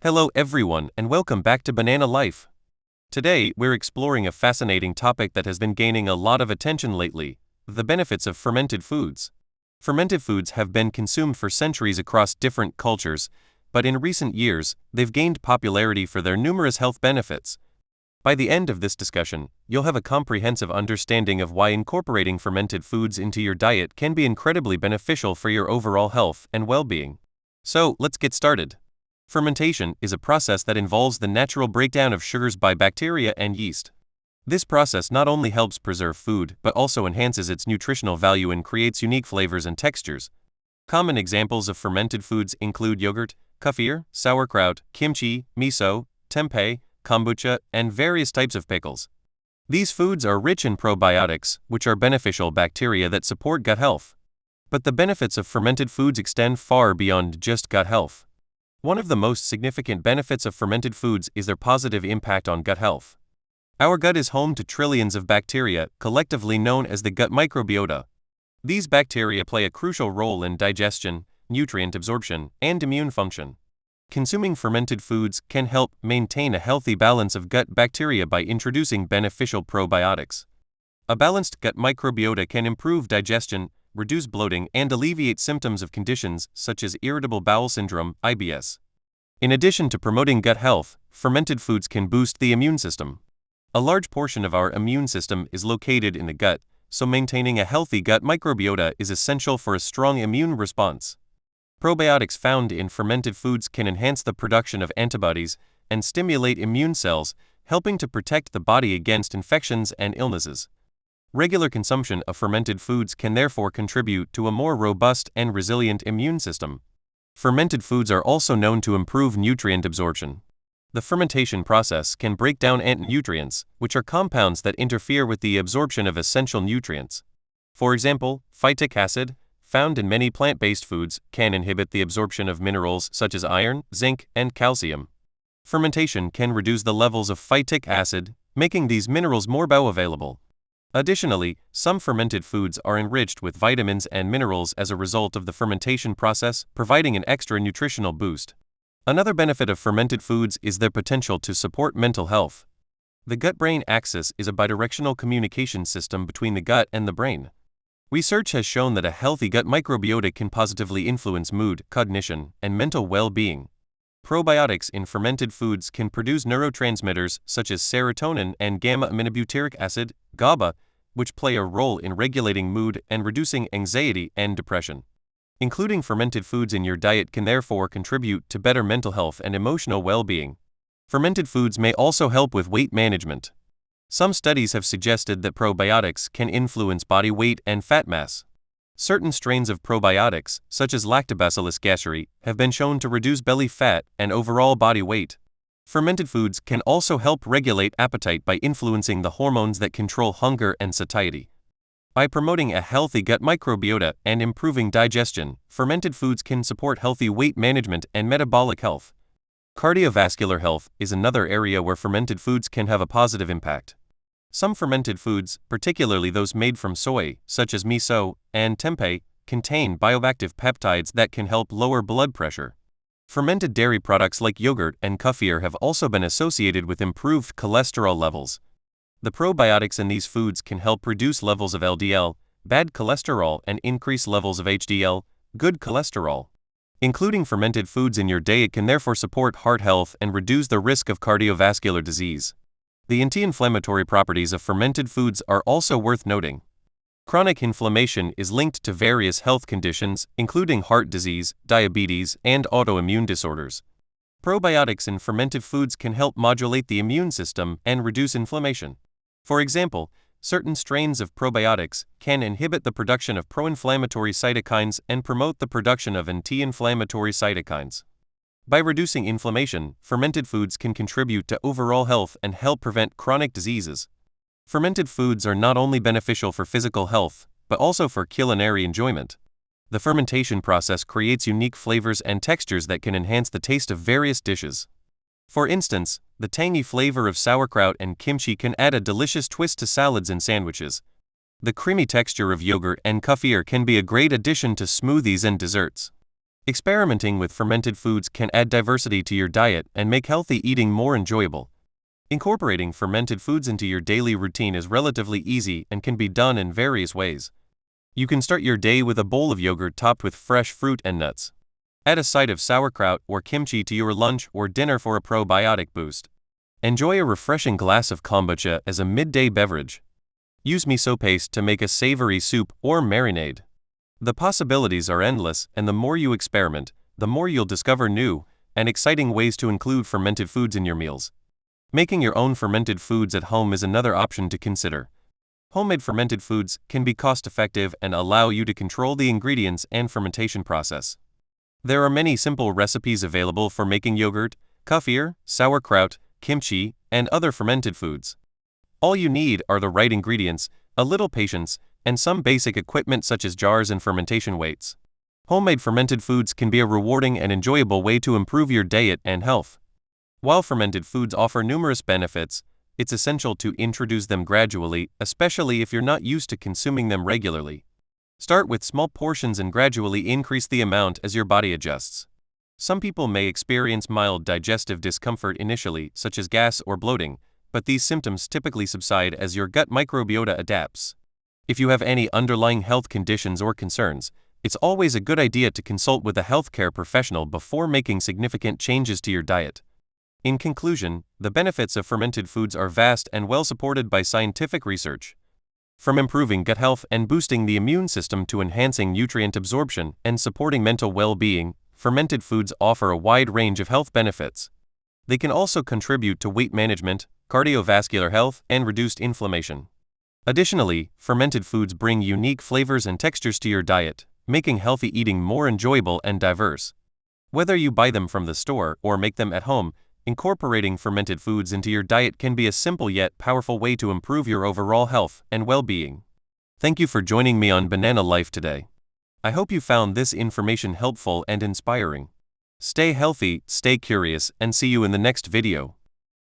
Hello everyone and welcome back to Banana Life. Today, we're exploring a fascinating topic that has been gaining a lot of attention lately: the benefits of fermented foods. Fermented foods have been consumed for centuries across different cultures, but in recent years, they've gained popularity for their numerous health benefits. By the end of this discussion, you'll have a comprehensive understanding of why incorporating fermented foods into your diet can be incredibly beneficial for your overall health and well-being. So, let's get started. Fermentation is a process that involves the natural breakdown of sugars by bacteria and yeast. This process not only helps preserve food but also enhances its nutritional value and creates unique flavors and textures. Common examples of fermented foods include yogurt, kefir, sauerkraut, kimchi, miso, tempeh, kombucha, and various types of pickles. These foods are rich in probiotics, which are beneficial bacteria that support gut health. But the benefits of fermented foods extend far beyond just gut health. One of the most significant benefits of fermented foods is their positive impact on gut health. Our gut is home to trillions of bacteria, collectively known as the gut microbiota. These bacteria play a crucial role in digestion, nutrient absorption, and immune function. Consuming fermented foods can help maintain a healthy balance of gut bacteria by introducing beneficial probiotics. A balanced gut microbiota can improve digestion, reduce bloating, and alleviate symptoms of conditions such as irritable bowel syndrome, IBS. In addition to promoting gut health, fermented foods can boost the immune system. A large portion of our immune system is located in the gut, so maintaining a healthy gut microbiota is essential for a strong immune response. Probiotics found in fermented foods can enhance the production of antibodies and stimulate immune cells, helping to protect the body against infections and illnesses. Regular consumption of fermented foods can therefore contribute to a more robust and resilient immune system. Fermented foods are also known to improve nutrient absorption. The fermentation process can break down nutrients, which are compounds that interfere with the absorption of essential nutrients. For example, phytic acid, found in many plant-based foods, can inhibit the absorption of minerals such as iron, zinc, and calcium. Fermentation can reduce the levels of phytic acid, making these minerals more bioavailable. Additionally, some fermented foods are enriched with vitamins and minerals as a result of the fermentation process, providing an extra nutritional boost. Another benefit of fermented foods is their potential to support mental health. The gut-brain axis is a bidirectional communication system between the gut and the brain. Research has shown that a healthy gut microbiota can positively influence mood, cognition, and mental well-being. Probiotics in fermented foods can produce neurotransmitters such as serotonin and gamma-aminobutyric acid, GABA, which play a role in regulating mood and reducing anxiety and depression. Including fermented foods in your diet can therefore contribute to better mental health and emotional well-being. Fermented foods may also help with weight management. Some studies have suggested that probiotics can influence body weight and fat mass. Certain strains of probiotics, such as Lactobacillus gasseri, have been shown to reduce belly fat and overall body weight. Fermented foods can also help regulate appetite by influencing the hormones that control hunger and satiety. By promoting a healthy gut microbiota and improving digestion, fermented foods can support healthy weight management and metabolic health. Cardiovascular health is another area where fermented foods can have a positive impact. Some fermented foods, particularly those made from soy, such as miso and tempeh, contain bioactive peptides that can help lower blood pressure. Fermented dairy products like yogurt and kefir have also been associated with improved cholesterol levels. The probiotics in these foods can help reduce levels of LDL, bad cholesterol, and increase levels of HDL, good cholesterol. Including fermented foods in your diet can therefore support heart health and reduce the risk of cardiovascular disease. The anti-inflammatory properties of fermented foods are also worth noting. Chronic inflammation is linked to various health conditions, including heart disease, diabetes, and autoimmune disorders. Probiotics in fermented foods can help modulate the immune system and reduce inflammation. For example, certain strains of probiotics can inhibit the production of pro-inflammatory cytokines and promote the production of anti-inflammatory cytokines. By reducing inflammation, fermented foods can contribute to overall health and help prevent chronic diseases. Fermented foods are not only beneficial for physical health, but also for culinary enjoyment. The fermentation process creates unique flavors and textures that can enhance the taste of various dishes. For instance, the tangy flavor of sauerkraut and kimchi can add a delicious twist to salads and sandwiches. The creamy texture of yogurt and kefir can be a great addition to smoothies and desserts. Experimenting with fermented foods can add diversity to your diet and make healthy eating more enjoyable. Incorporating fermented foods into your daily routine is relatively easy and can be done in various ways. You can start your day with a bowl of yogurt topped with fresh fruit and nuts. Add a side of sauerkraut or kimchi to your lunch or dinner for a probiotic boost. Enjoy a refreshing glass of kombucha as a midday beverage. Use miso paste to make a savory soup or marinade. The possibilities are endless, and the more you experiment, the more you'll discover new and exciting ways to include fermented foods in your meals. Making your own fermented foods at home is another option to consider. Homemade fermented foods can be cost-effective and allow you to control the ingredients and fermentation process. There are many simple recipes available for making yogurt, kefir, sauerkraut, kimchi, and other fermented foods. All you need are the right ingredients, a little patience, and some basic equipment such as jars and fermentation weights. Homemade fermented foods can be a rewarding and enjoyable way to improve your diet and health. While fermented foods offer numerous benefits, it's essential to introduce them gradually, especially if you're not used to consuming them regularly. Start with small portions and gradually increase the amount as your body adjusts. Some people may experience mild digestive discomfort initially, such as gas or bloating, but these symptoms typically subside as your gut microbiota adapts. If you have any underlying health conditions or concerns, it's always a good idea to consult with a healthcare professional before making significant changes to your diet. In conclusion, the benefits of fermented foods are vast and well supported by scientific research. From improving gut health and boosting the immune system to enhancing nutrient absorption and supporting mental well-being, fermented foods offer a wide range of health benefits. They can also contribute to weight management, cardiovascular health, and reduced inflammation. Additionally, fermented foods bring unique flavors and textures to your diet, making healthy eating more enjoyable and diverse. Whether you buy them from the store or make them at home, incorporating fermented foods into your diet can be a simple yet powerful way to improve your overall health and well-being. Thank you for joining me on Banana Life today. I hope you found this information helpful and inspiring. Stay healthy, stay curious, and see you in the next video.